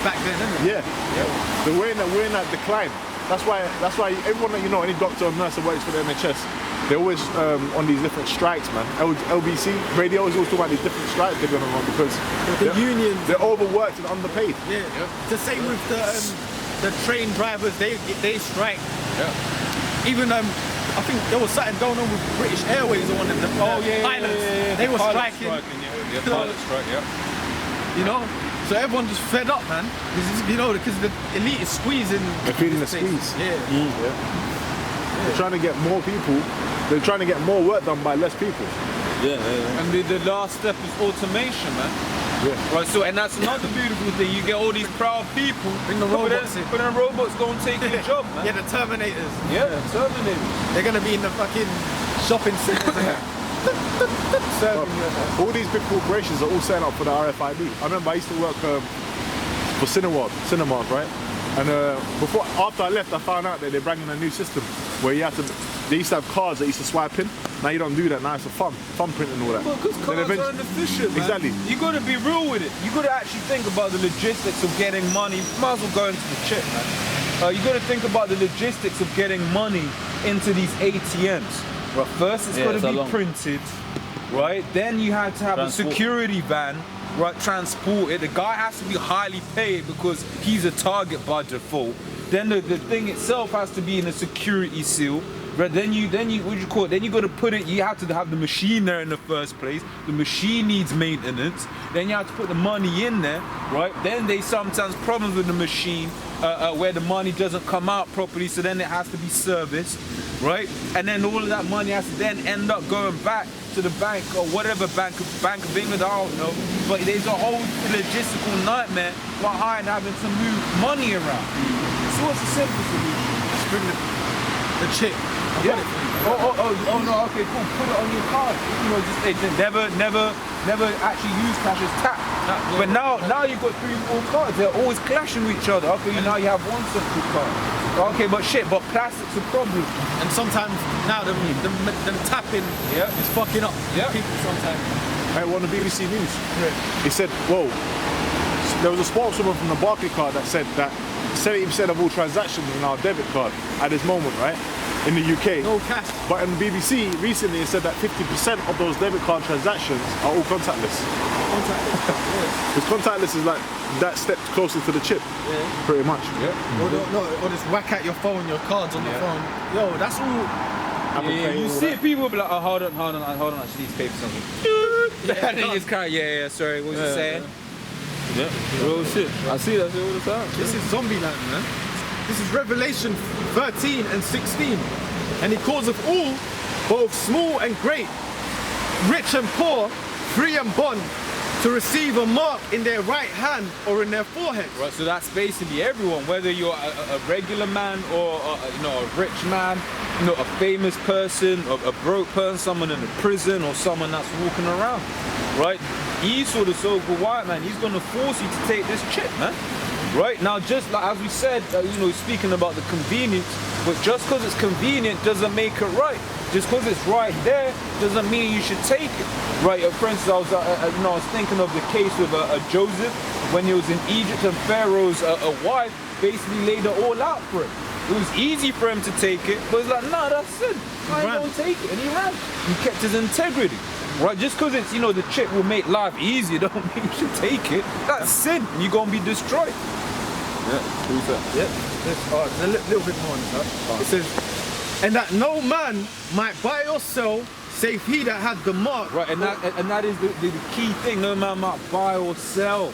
back then, isn't it? Yeah. We're in that decline. That's why everyone that you know, any doctor or nurse that works for the NHS, they're always on these different strikes, man. LBC radio is always talking about these different strikes they're going on because the unions, they're overworked and underpaid. Yeah. The same with the train drivers. They strike. Yeah. Even I think there was something going on with British Airways or one of the pilots. They were striking. Yeah, pilot strike. Yeah. You know. So everyone just fed up, man. Because the elite is squeezing. They're feeling the squeeze. Yeah. They're trying to get more people. They're trying to get more work done by less people. Yeah. And the last step is automation, man. Yeah. Right. So, and that's another beautiful thing. You get all these proud people. Bring the robots in. But then robots go and take your job, man. Yeah, the Terminators. Yeah, Terminators. They're gonna be in the fucking shopping centers. All these big corporations are all setting up for the RFID. I remember I used to work for cinemas, right? And after I left, I found out that they're bringing a new system where they used to have cards that used to swipe in. Now you don't do that. Now it's a thumb print and all that. Well, because cars are inefficient, man. Exactly. You got to be real with it. You got to actually think about the logistics of getting money. Might as well go into the chip, man. You got to think about the logistics of getting money into these ATMs. Right, first it's got to be printed, right? Then you had to have a security van, right? Transport it. The guy has to be highly paid because he's a target by default. Then the thing itself has to be in a security seal. Right? Then you what do you call it? Then you got to put it. You have to have the machine there in the first place. The machine needs maintenance. Then you have to put the money in there, right? Then they sometimes problems with the machine where the money doesn't come out properly. So then it has to be serviced, right? And then all of that money has to then end up going back to the bank or whatever Bank of England. I don't know. But there's a whole logistical nightmare behind having to move money around. So what's the simple solution? Just bring the chip. Yeah. Oh no, okay, cool. Put it on your card. Never actually use cash as tap. But now you've got 3 or 4 cards. They're always clashing with each other. Okay, now you have one central card. Okay, but plastic's a problem. And sometimes now the tapping is fucking up people sometimes. I won the BBC News. He said, whoa, there was a spokeswoman from the Barclaycard that said that 70% of all transactions in our debit card at this moment, right? In the UK. No cash. But in the BBC recently it said that 50% of those debit card transactions are all contactless. Because contactless is like that step closer to the chip. Yeah. Pretty much. Yeah. Or just whack out your phone, your cards on the phone. Yo, that's all. You see it, people will be like, oh, hold on, I just need to pay for something. And then you just kind of, sorry, what was you saying? Yeah. Real shit. I see that shit all the time. This is zombie land, man. This is Revelation 13 and 16. And he calls of all, both small and great, rich and poor, free and bond, to receive a mark in their right hand or in their forehead. Right, so that's basically everyone, whether you're a regular man or a rich man, a famous person, a broke person, someone in a prison or someone that's walking around, right? Esau, the so-called white man, he's going to force you to take this chip, man. Right, now just like as we said, speaking about the convenience, but just because it's convenient doesn't make it right. Just because it's right there doesn't mean you should take it. Right, for instance, I was thinking of the case with Joseph when he was in Egypt and Pharaoh's wife basically laid it all out for him. It was easy for him to take it, but it's like, nah, that's it. I ain't gonna take it, and he had. He kept his integrity. Right, just because it's, the chip will make life easier, don't mean you should take it. That's sin, and you're gonna be destroyed. Yeah, who's that? There's a little bit more on that. It says, and that no man might buy or sell, save he that had the mark. Right, and that is the key thing. No man might buy or sell.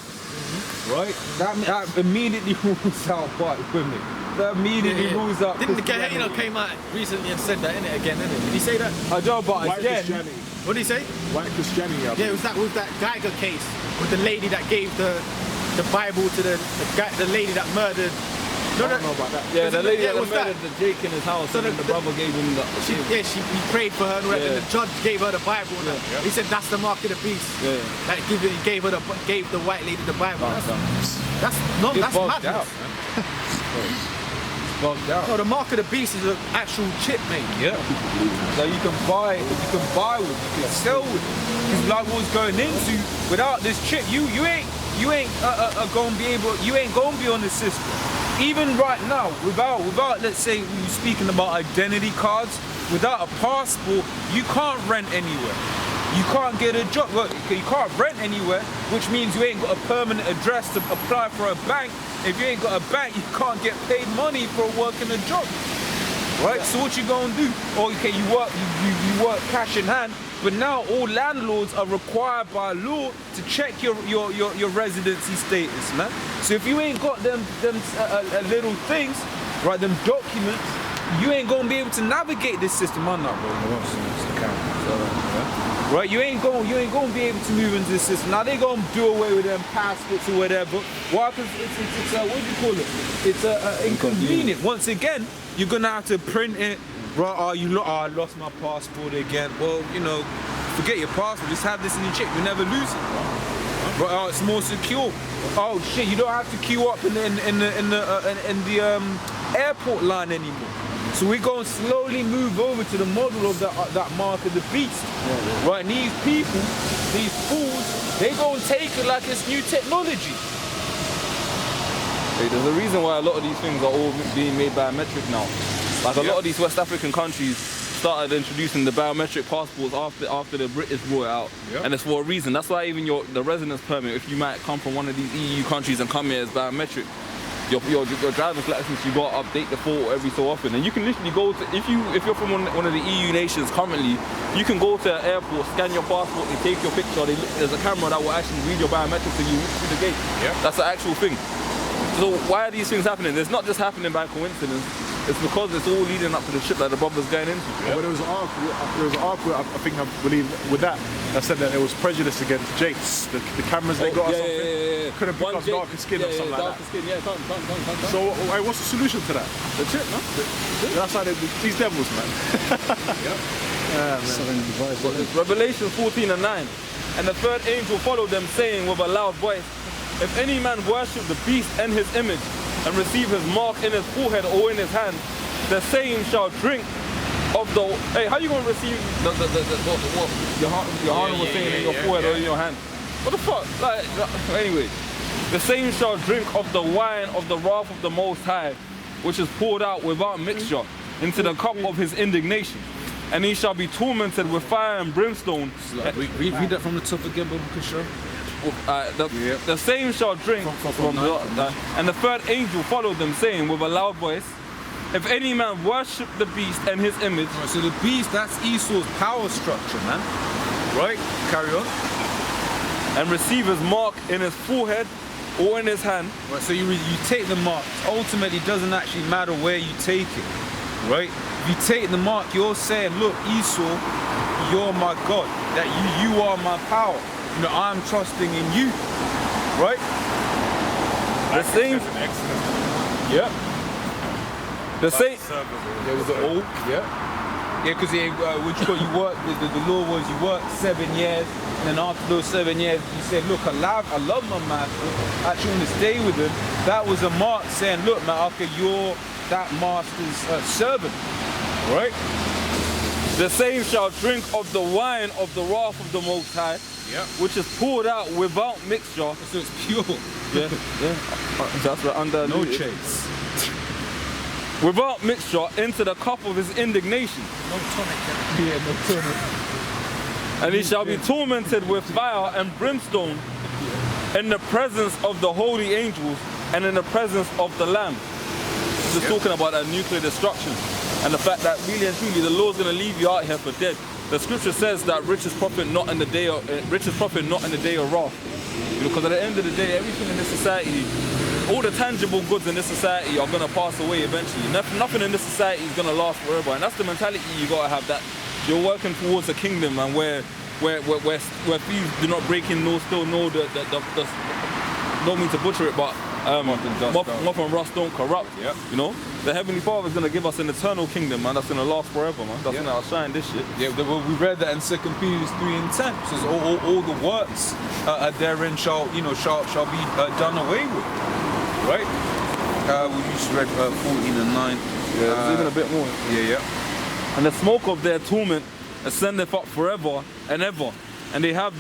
Right, that immediately rules out white women. That immediately rules out. Didn't the Gehenna came out recently and said that again? Did he say that? I don't, but White again. Christianity. What did he say? White Christianity. Yeah, it was that with that Geiger case with the lady that gave the Bible to the lady that murdered. I don't know about that. Yeah, the lady that murdered the Jake in his house, so and the brother gave him the. He prayed for her, and the judge gave her the Bible. He said that's the mark of the beast. Yeah. That gave the white lady the Bible. That's madness. Bugged out. No, the mark of the beast is an actual chip, mate. Yeah. So you can buy with, you can sell with. Because like what was going into, without this chip, you ain't you ain't gonna be able. You ain't gonna be on the system. Even right now, without let's say we speaking about identity cards, without a passport, you can't rent anywhere. You can't get a job. Well, you can't rent anywhere, which means you ain't got a permanent address to apply for a bank. If you ain't got a bank, you can't get paid money for working a job. Right? So what you gonna do? Oh, okay, you work cash in hand, but now all landlords are required by law to check your residency status, man. So if you ain't got them little things, right, them documents, you ain't gonna be able to navigate this system. I'm not, bro. Right, you ain't gonna be able to move into the system. Now they gonna do away with them passports or whatever. Why? Because it's what do you call it? It's inconvenient. Once again, you're gonna have to print it. Right? I lost my passport again. Well, you know, forget your passport. Just have this in your chip. You never lose it. But it's more secure. Oh shit, you don't have to queue up in the airport line anymore. So we're going to slowly move over to the model of that mark of the beast. Yeah. Right, and these people, these fools, they going to take it like it's new technology. Hey, there's a reason why a lot of these things are all being made biometric now. Like a lot of these West African countries started introducing the biometric passports after the British brought it out. Yep. And it's for a reason. That's why even the residence permit, if you might come from one of these EU countries and come here as biometric, your driver's license, you got to update the photo every so often. And you can literally go to, if you're from one of the EU nations currently, you can go to an airport, scan your passport, they take your picture, there's a camera that will actually read your biometrics and you walk through the gate. Yep. That's the actual thing. So why are these things happening? It's not just happening by coincidence. It's because it's all leading up to the shit that the brother's going into. Yeah. Well, there was an article, I believe, with that said that there was prejudice against Jakes. The cameras they got or something. Yeah. Couldn't pick up darker skin or something like that. Skin, can't. So what's the solution to that? The chip, man. That's how these devils, man. Revelation 14:9. And the third angel followed them, saying with a loud voice, if any man worship the beast and his image, and receive his mark in his forehead or in his hand, the same shall drink of the... Hey, how you going to receive what your honor was saying in your forehead or in your hand? What the fuck? Like, anyway, the same shall drink of the wine of the wrath of the Most High, which is poured out without mixture into the cup of his indignation. And he shall be tormented with fire and brimstone. Read that from the top again, Brother Kushar. The same shall drink and the third angel followed them, saying with a loud voice, if any man worship the beast and his image. Right, so the beast, that's Esau's power structure, man. Right? Carry on. And receive his mark in his forehead or in his hand. Right, so you take the mark. Ultimately, it doesn't actually matter where you take it. Right? If you take the mark, you're saying, look, Esau, you're my God. That you are my power. You know, I'm trusting in you, right? The same. Yeah. The same. There was the old. Yeah. Yeah, because you work. The law was you work 7 years, and then after those 7 years, you said, look, I love my master. I actually want to stay with him. That was a mark saying, look, man, okay, you're that master's servant, right? The same shall drink of the wine of the wrath of the Most High, which is poured out without mixture. So it's pure. Yeah. That's the under. No chase. Without mixture into the cup of his indignation. No tonic. Yeah, no tonic. And he shall be tormented with fire and brimstone in the presence of the holy angels and in the presence of the Lamb. This is talking about that nuclear destruction. And the fact that really and truly the Lord's going to leave you out here for dead. The scripture says that richest prophet not in the day of wrath. Because at the end of the day, everything in this society, all the tangible goods in this society are going to pass away eventually. Nothing in this society is going to last forever. And that's the mentality you got to have, that you're working towards a kingdom and where thieves do not break in, nor steal, nor don't mean to butcher it, but moth and rust don't corrupt. Yep. You know, the Heavenly Father is going to give us an eternal kingdom, man. That's going to last forever, man. That's going to outshine this shit. Yeah, we read that in 2 Peter 3:10. It says all the works therein shall be done away with. Right? We just read 14:9. Yeah, there's even a bit more. Yeah. And the smoke of their torment ascendeth up forever and ever, and they have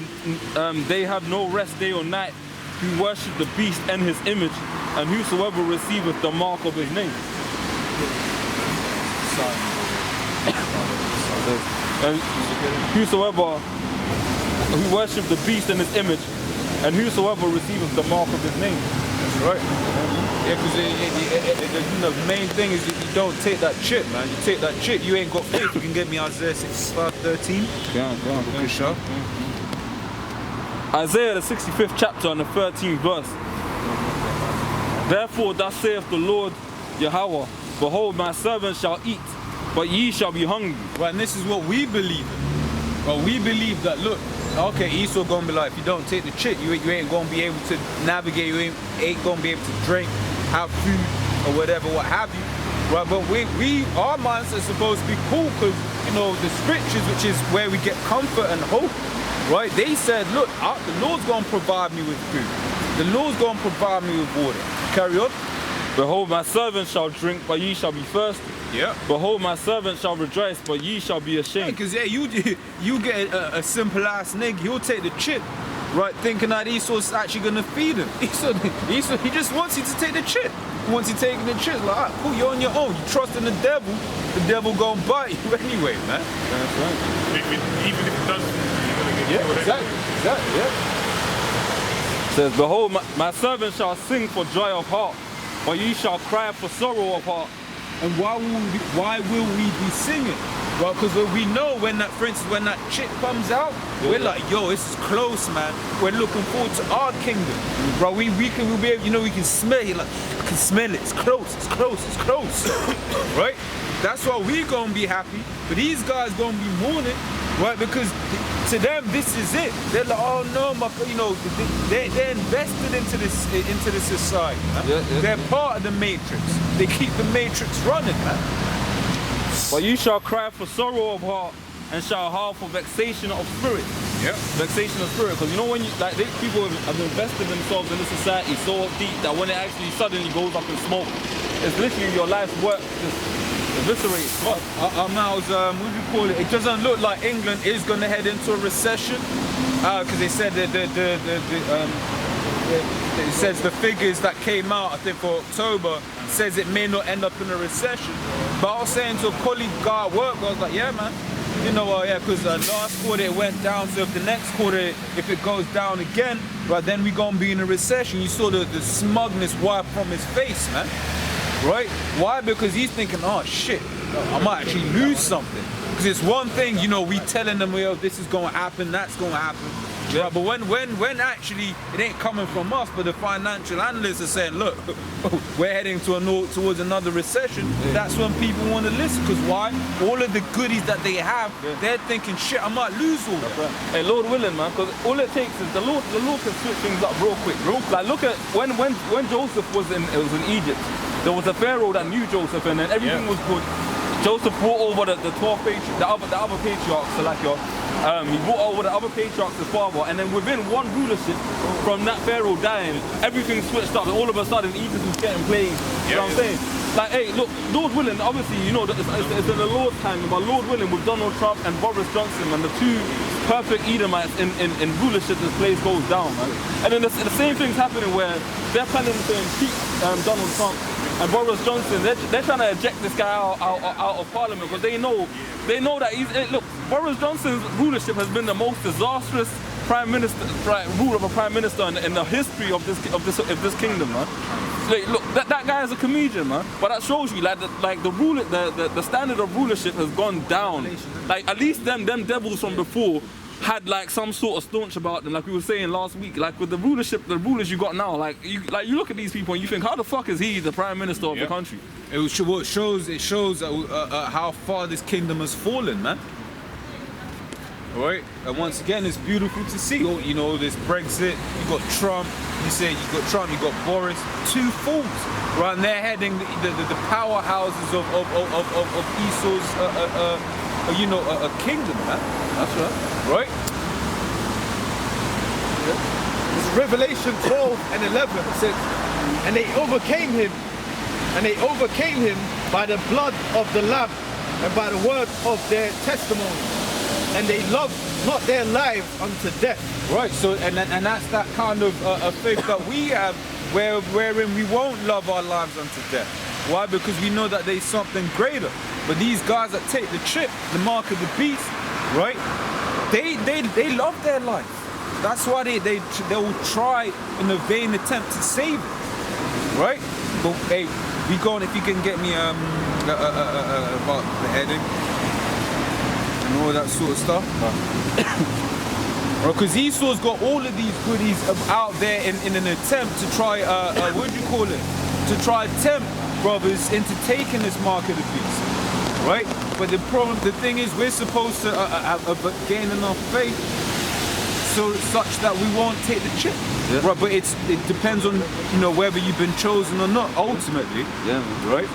no rest day or night, who worship the beast and his image, and whosoever receiveth the mark of his name. And whosoever who worship the beast and his image, and whosoever receiveth the mark of his name. That's right. Yeah, because you know, the main thing is that you don't take that chip, man. You take that chip, you ain't got faith. You can get me Isaiah 65:13. Yeah. Sure. Isaiah the 65th chapter and the 13th verse. Therefore thus saith the Lord Yahweh, behold, my servants shall eat, but ye shall be hungry. Right, and this is what we believe in. Well, we believe that, look, okay, Esau gonna be like, if you don't take the chip, you ain't gonna be able to navigate, you ain't gonna be able to drink, have food, or whatever, what have you. Right, but our minds are supposed to be cool, because, you know, the scriptures, which is where we get comfort and hope, right, they said, look, the Lord's gonna provide me with food. The Lord's gonna provide me with water. Carry on. Behold, my servant shall drink, but ye shall be thirsty. Yeah. Behold, my servant shall rejoice, but ye shall be ashamed. Because you get a simple ass nigga, he'll take the chip, right, thinking that Esau's actually gonna feed him. Esau, he just wants you to take the chip. Once you're taking the chip, like, alright, cool, you're on your own. You trust in the devil gonna bite you anyway, man. That's right. Even if it doesn't, you're gonna get Yeah, killed. exactly, yeah. It says, behold, my servant shall sing for joy of heart, but ye shall cry for sorrow of heart. And why will we be singing? Well, because we know when that, for instance, when that chip comes out, we're like, yo, this is close, man. We're looking forward to our kingdom. Bro, we'll be able, you know, we can smell it, like, I can smell it, it's close, it's close, it's close. Right? That's why we're gonna be happy, but these guys gonna be mourning, right? Because to them, this is it. They're like, oh no, you know, they're invested into this society, man. Yeah. They're part of the matrix. They keep the matrix running, man. But you shall cry for sorrow of heart, and shall howl for vexation of spirit. Yeah. Vexation of spirit, because you know when you people have invested themselves in the society so deep that when it actually suddenly goes up in smoke, it's literally your life's work just eviscerated. Miles, what do you call it? It doesn't look like England is going to head into a recession, because they said that it says the figures that came out, I think for October, says it may not end up in a recession. But I was saying to a colleague guy at work, I was like, yeah, man. You know, yeah, because last quarter it went down, so if the next quarter, if it goes down again, right, then we're going to be in a recession. You saw the smugness wipe from his face, man. Right? Why? Because he's thinking, oh, shit, I might actually lose something. Because it's one thing, you know, we telling them, well, this is going to happen, that's going to happen. Yeah. Right, but when actually it ain't coming from us, but the financial analysts are saying, look, we're heading towards another recession, that's when people want to listen. Because why? All of the goodies that they have, they're thinking, shit, I might lose all that. Right. Hey, Lord willing, man, because all it takes is the Lord can switch things up real quick. Like look at when Joseph was in Egypt, there was a pharaoh that knew Joseph, and then everything was good. Joseph brought over the 12 the other patriarchs, so like he brought over the other patriarchs, his father, and then within one rulership, from that pharaoh dying, everything switched up, and all of a sudden Egypt was getting plagued. You know what I'm saying? Like, hey, look, Lord willing, obviously, you know, it's in the Lord's time, but Lord willing, with Donald Trump and Boris Johnson and the two perfect Edomites in rulership, this place goes down, man. And then the same thing's happening where they're planning to impeach Donald Trump and Boris Johnson. They're trying to eject this guy out of Parliament because they know that look, Boris Johnson's rulership has been the most disastrous rule of a prime minister in the history of this kingdom, man. Like, look, that guy is a comedian, man. But that shows you, like the standard of rulership has gone down. Like at least them devils from before had like some sort of staunch about them, like we were saying last week. Like with the rulers you got now, like you look at these people and you think, how the fuck is he the prime minister of the country? It shows how far this kingdom has fallen, man. Right? And once again, it's beautiful to see. You know, this Brexit, you got Trump, you got Boris, two fools, right? And they're heading the powerhouses of Esau's, a kingdom, man. That's right. Right? This is Revelation 12 and 11. It says, and they overcame him by the blood of the Lamb and by the word of their testimony. And they loved not their lives unto death. Right, so and that's that kind of a faith that we have, wherein we won't love our lives unto death. Why? Because we know that there's something greater. But these guys that take the chip, the mark of the beast, right? They love their life. That's why they will try in a vain attempt to save it, right? But hey, we going if you can get me about the heading and all that sort of stuff. Because Esau's got all of these goodies out there in an attempt to try, what do you call it? To try tempt brothers into taking this mark of the beast, right? But the thing is, we're supposed to gain enough faith so such that we won't take the chip, right? But it depends on whether you've been chosen or not. Ultimately, right?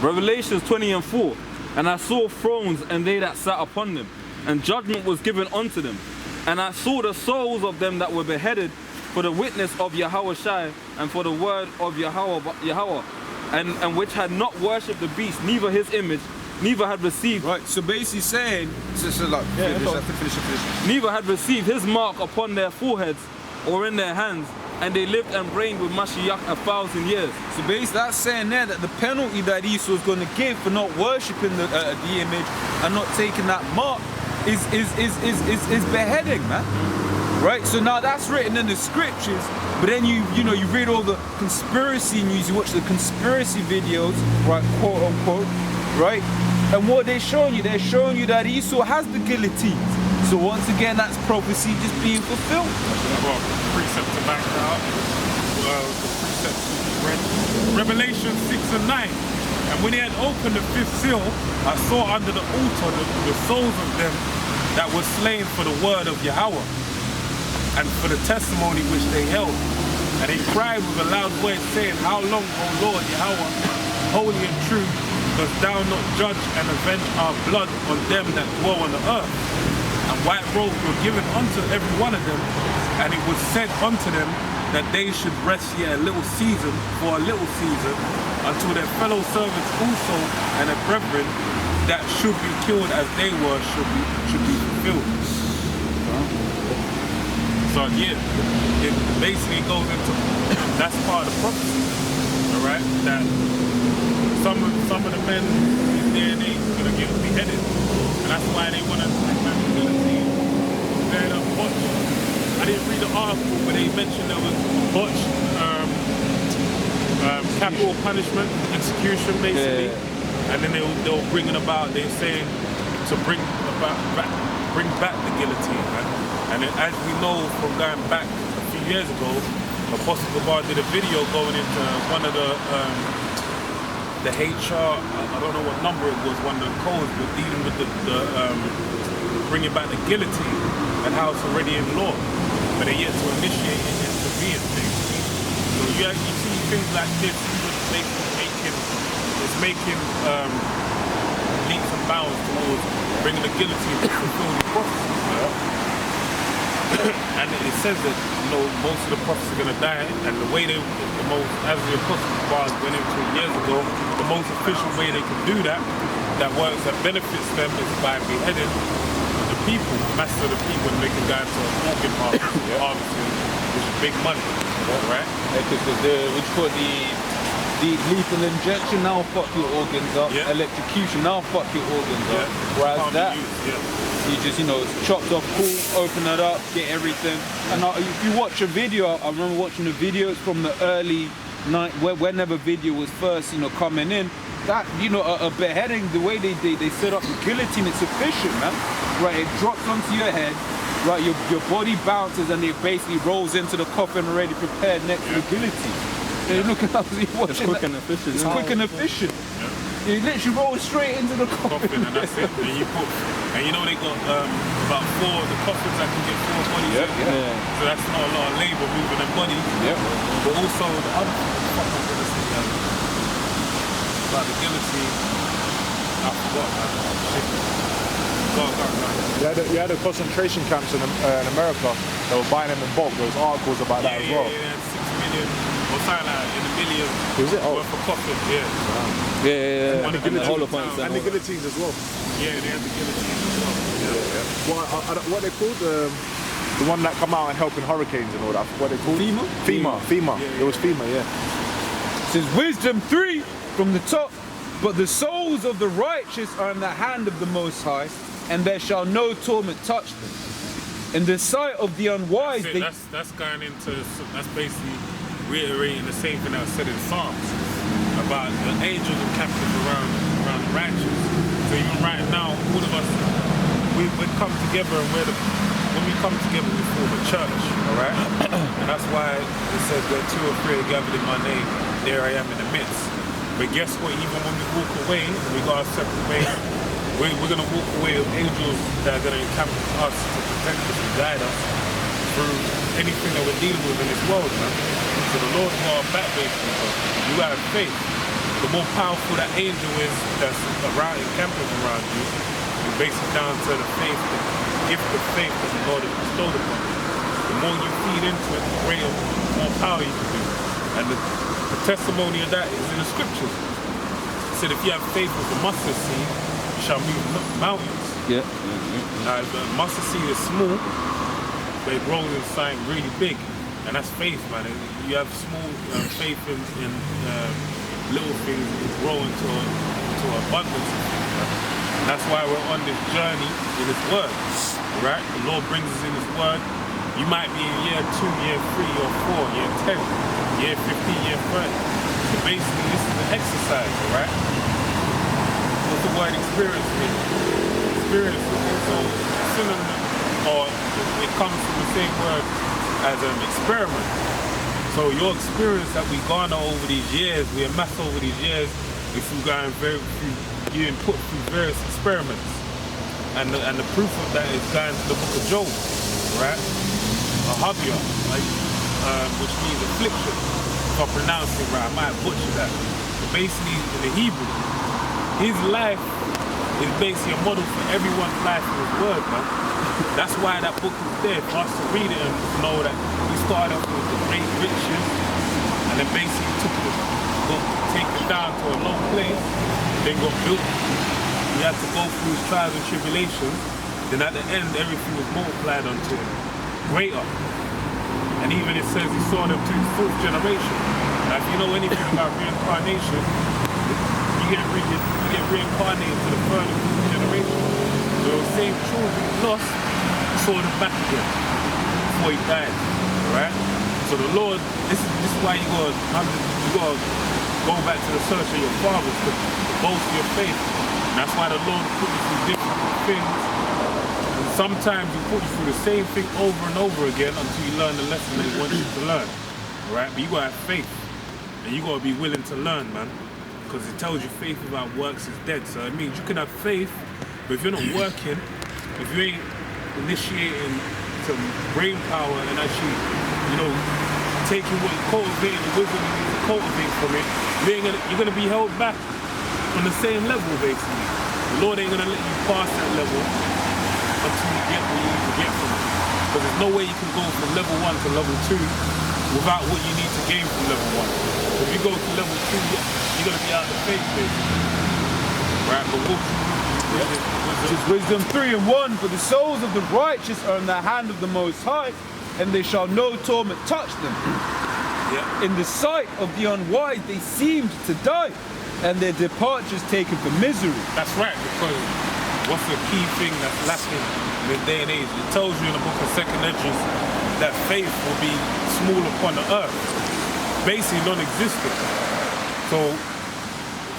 Revelations 20:4. And I saw thrones and they that sat upon them, and judgment was given unto them. And I saw the souls of them that were beheaded for the witness of Yahweh Shai and for the word of Yahweh, and which had not worshipped the beast, neither his image, neither had received. Right. So basically saying, neither had received his mark upon their foreheads or in their hands, and they lived and reigned with Mashiach 1,000 years. So basically that's saying there that the penalty that Esau is going to give for not worshipping the image and not taking that mark is beheading, man. Right? So now that's written in the scriptures, but then you read all the conspiracy news, you watch the conspiracy videos, right, quote unquote, right? And what they're showing you that Esau has the guillotine. So once again, that's prophecy just being fulfilled. I've got a precept to back that up. The precepts we read. Revelation 6 and 9. And when he had opened the fifth seal, I saw under the altar the souls of them that were slain for the word of Yahweh and for the testimony which they held. And they cried with a loud voice, saying, How long, O Lord Yahweh, holy and true, dost thou not judge and avenge our blood on them that dwell on the earth? And white robes were given unto every one of them, and it was said unto them that they should rest yet a little season, for a little season, until their fellow servants also and their brethren that should be killed as they were should be fulfilled. So yeah, it basically goes into that's part of the prophecy, all right? That some of the men in their age are gonna get beheaded, and that's why they want to bring back the guillotine. I didn't read the article, but they mentioned there was botched capital punishment, execution, basically, and then they were bringing about. They're saying to bring back the guillotine, man. And as we know from going back a few years ago, Apostle Gabar did a video going into one of the HR, I don't know what number it was, one of the codes, but dealing with the bringing back the guillotine and how it's already in law, but they're yet to initiate it into being things. So you see things like this, it's making leaps and bounds towards bringing the guillotine to fulfill the prophecy. And it says that most of the prophets are going to die, and the way as the Apostle Bars went into years ago, the most efficient way they can do that works, that benefits them, is by beheading the people, mass of the people, and they can go into an organ harvesting, which is big money, right? Because the lethal injection now fuck your organs up, electrocution now fuck your organs up, whereas that you just it's chopped off, cool, open it up, get everything. And if you watch a video, I remember watching the videos from the early night, whenever video was first coming in, that a beheading, the way they set up the guillotine, it's efficient, man. Right, it drops onto your head, right, your body bounces and it basically rolls into the coffin already prepared next to the guillotine. And look at how you're watching. It's quick and efficient. It's quick and efficient. You literally roll straight into the coffin. And that's it. And they got about 4 the coffins that can get 4 bodies in. So that's not a lot of labor moving the body. But also the other thing about the guillotine, I forgot, man. You had the concentration camps in America that were buying them in bulk. There was articles about that as well. Yeah, 6 million or something like in the millions. Was it? Oh. Worth of coffins, yeah. Yeah. And the And the Holophants And and the all. guillotines as well. Yeah, they had the guillotine as well. Yeah. What they called? The one that come out and help in hurricanes and all that. What they called? FEMA. It was FEMA, yeah. It says wisdom 3 from the top, but the souls of the righteous are in the hand of the Most High, and there shall no torment touch them. In the sight of the unwise, That's going into, that's basically reiterating the same thing that was said in Psalms about the angels are captive around the righteous. So even right now, all of us, we come together, and when we come together, we form a church, all right? And that's why it says where 2 or 3 are gathered in my name, there I am in the midst. But guess what? Even when we walk away, we go our separate ways. We're going to walk away with angels that are going to encamp us to protect us and guide us through anything that we're dealing with in this world, man. So the Lord's got our back, basically. But you got to have faith. The more powerful that angel is that's around, encamping around you, it's basically down to the faith, the gift of faith that the Lord has bestowed upon you. The more you feed into it, the greater, more power you can do. And the testimony of that is in the scriptures. It said if you have faith with the mustard seed, you shall move mountains. Yeah. Now, the mustard seed is small, but it grows into something really big. And that's faith, man. You have small faith in little things, you grow into abundance of things, man. And that's why we're on this journey in His Word, right? The Lord brings us in His Word. You might be in year 2, year 3, year 4, year 10, year 15, year 30. So basically, this is an exercise, right? What's the word experience mean? Experience is so synonym, or it comes from the same word as an experiment. So your experience that we garner over these years, we amass over these years, is through being put through various experiments. And the proof of that is going to the book of Job, right? Ahabia, like, which means affliction. If I pronounce it right, I might butcher that. But basically, in the Hebrew, his life is basically a model for everyone's life in His Word, man. That's why that book is there, for us to read it and to know that he started off with the great riches and then basically take it down to a low place, then got built. He had to go through his trials and tribulations, then at the end everything was multiplied unto greater. And even it says he saw them to his 4th generation. Now if you know anything about reincarnation, you get reincarnated to the 3rd and 4th generation. So those same children lost, he saw them back again before he died, right? So the Lord, this is why you gotta go back to the search of your fathers to boast your faith. And that's why the Lord put you through different things. And sometimes He put you through the same thing over and over again until you learn the lesson that He wants you to learn, right? But you gotta have faith, and you gotta be willing to learn, man. Because it tells you faith without works is dead. So it means you can have faith, but if you're not working, if you ain't initiating some brain power and actually, taking what you cultivate, the wisdom you need to cultivate from it, you're gonna be held back on the same level, basically. The Lord ain't gonna let you pass that level until you get what you need to get from it. Because there's no way you can go from level 1 to level 2 without what you need to gain from level 1. If you go to level 2, you're gonna be out of faith, basically. Right, but which is wisdom 3 and 1, for the souls of the righteous are in the hand of the Most High, and they shall no torment touch them. Yeah. In the sight of the unwise they seemed to die, and their departures taken for misery. That's right, because what's the key thing that's lacking in this day and age? It tells you in the book of 2nd Esdras that faith will be small upon the earth, basically non-existent. So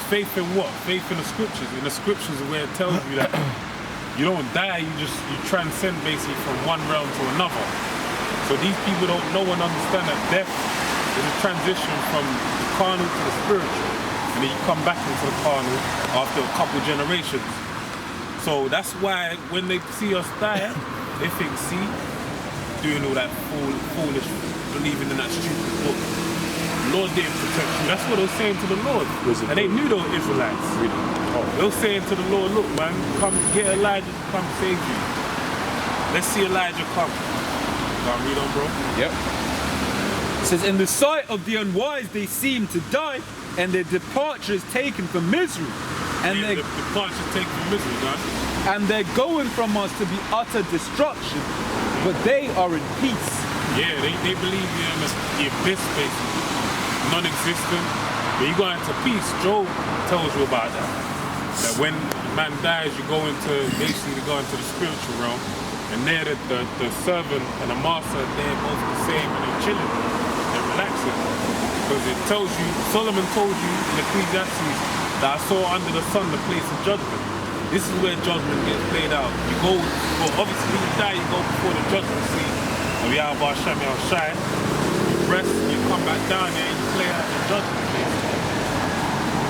faith in what? Faith in the scriptures. In the scriptures is where it tells you that you don't die, you transcend basically from one realm to another. So these people don't know and understand that death is a transition from the carnal to the spiritual. And then you come back into the carnal after a couple generations. So that's why when they see us die, they think, see, doing all that foolish, believing in that stupid book. The Lord didn't protect you. That's what they were saying to the Lord. And they knew they were Israelites. They were saying to the Lord, look, man, come get Elijah to come save you. Let's see Elijah come. Go and read on, bro. Yep. says, in the sight of the unwise they seem to die, and their departure is taken for misery. And Yeah, the departure take from misery, man. and they're going from us to be utter destruction, but they are in peace. Yeah, they believe in the abyss, basically. Non-existent. But you go into peace. Job tells you about that. That when man dies, you go into, basically you go into the spiritual realm. And there the servant and the master, they're both the same and they're chilling. They're relaxing. Because it tells you, Solomon told you in Ecclesiastes that I saw under the sun the place of judgment. This is where judgment gets played out. You go, well obviously when you die, you go before the judgment seat of Yahweh Hashem Shai. You rest, you come back down there and you play out the judgment place.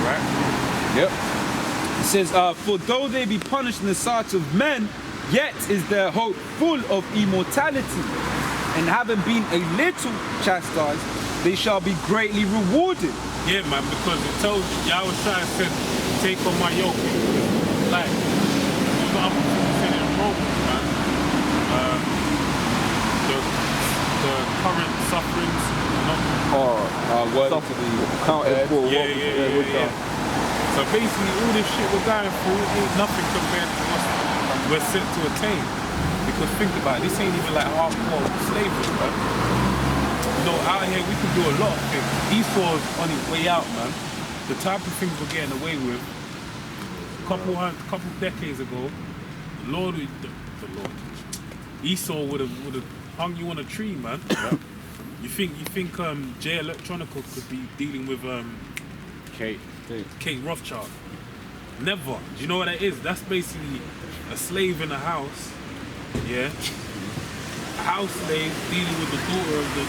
Right? Yep. It says, for though they be punished in the sight of men, yet is their hope full of immortality. And having been a little chastised, they shall be greatly rewarded. Yeah, man, because it tells you, Yahweh Shai said, take on my yoke. Like, you know, I'm saying in Romans, man. The current sufferings, you know. Word to be counted for. Yeah. So basically, all this shit we're going through ain't nothing compared to what we're set to attain. Because think about it, this ain't even like hardcore slavery, man. You know, out here we can do a lot of things. Esau's on his way out, man. The type of things we're getting away with, couple decades ago, the Lord, Esau would have hung you on a tree, man. You think Jay Electronica could be dealing with Kate Rothschild? Never. Do you know what that is? That's basically a slave in a house. Yeah. A house slave dealing with the daughter of the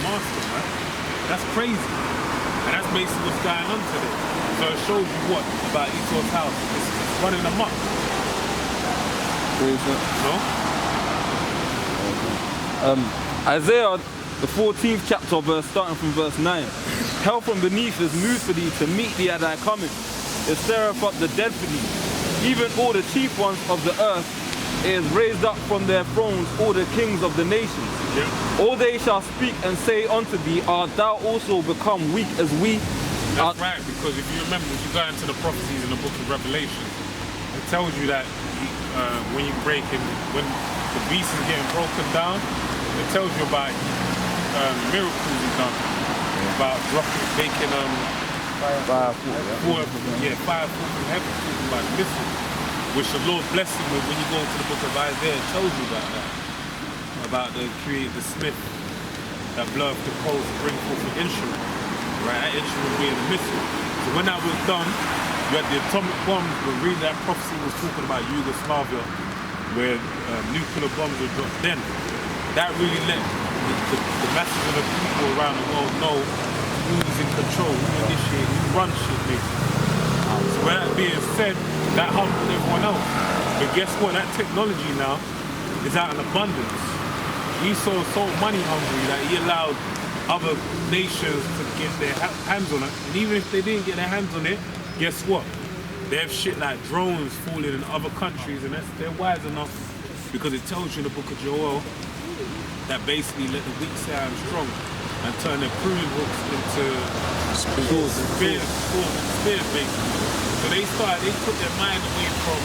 master, man. That's crazy. And that's basically what's going on today. So it shows you what about Esau's house. It's running amok. No? Isaiah, the 14th chapter, starting from verse 9. Hell from beneath is moved for thee to meet thee at thy coming. It stirreth up the dead for thee. Even all the chief ones of the earth is raised up from their thrones, all the kings of the nations. Yeah. All they shall speak and say unto thee, art thou also become weak as we? That's right, because if you remember, if you go into the prophecies in the book of Revelation, it tells you that when you break in, when the beast is getting broken down, it tells you about miracles he's done. About making fire fall from heaven, talking about missile, which the Lord blessed him with. When you go to the book of Isaiah, it tells you about that. About the smith that blow up the coals to bring forth an instrument. Right, that instrument being a missile. So when that was done, you had the atomic bombs, but really that prophecy was talking about Yugoslavia, where nuclear bombs were dropped then. That really let the masses of the people around the world know who's in control, who initiates, who runs shit, basically. So with that being said, that humbled everyone else. But guess what? That technology now is out in abundance. Esau was so money hungry that he allowed other nations to get their hands on it. And even if they didn't get their hands on it, guess what? They have shit like drones falling in other countries, and they're wise enough because it tells you in the book of Joel that basically let the weak say I'm strong and turn their pruning hooks into swords and spears, basically. So they took their mind away from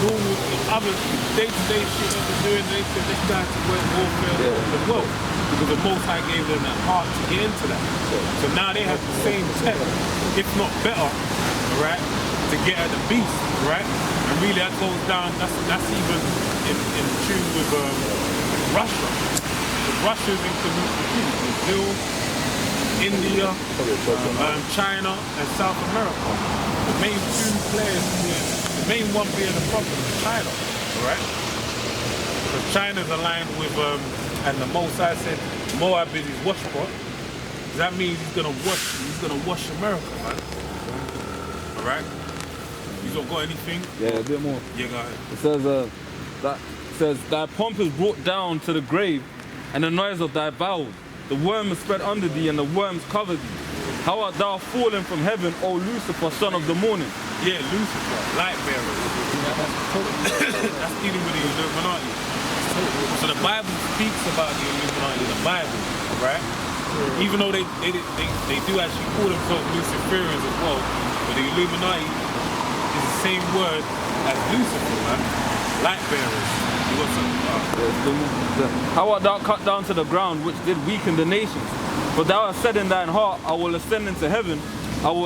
normal, other day-to-day shit that they're doing. They said let's go to warfare as well. Because the Most High gave them that heart to get into that. So now they have the same tech, if not better, right, to get at the beast, right? And really that goes down, that's even in tune with Russia. The Russia's in Brazil, India, China, and South America. The main two players, the main one being the problem is China, right? Because China's aligned with and the Most High said Moab is his wash pot. That means he's gonna wash America, man. Alright? You don't got anything? Yeah, a bit more. Yeah, go ahead. It says thy pomp is brought down to the grave, and the noise of thy vows. The worm is spread under thee, and the worms cover thee. How art thou fallen from heaven, O Lucifer, son of the morning? Yeah, Lucifer, light bearer. That's dealing with the Illuminati. So the Bible speaks about the Illuminati in the Bible, right? Even though they do actually call themselves Luciferians as well, but the Illuminati is the same word as Lucifer, man. Light bearers. You got something? How art thou cut down to the ground, which did weaken the nations? But thou hast said in thine heart, I will ascend into heaven. I will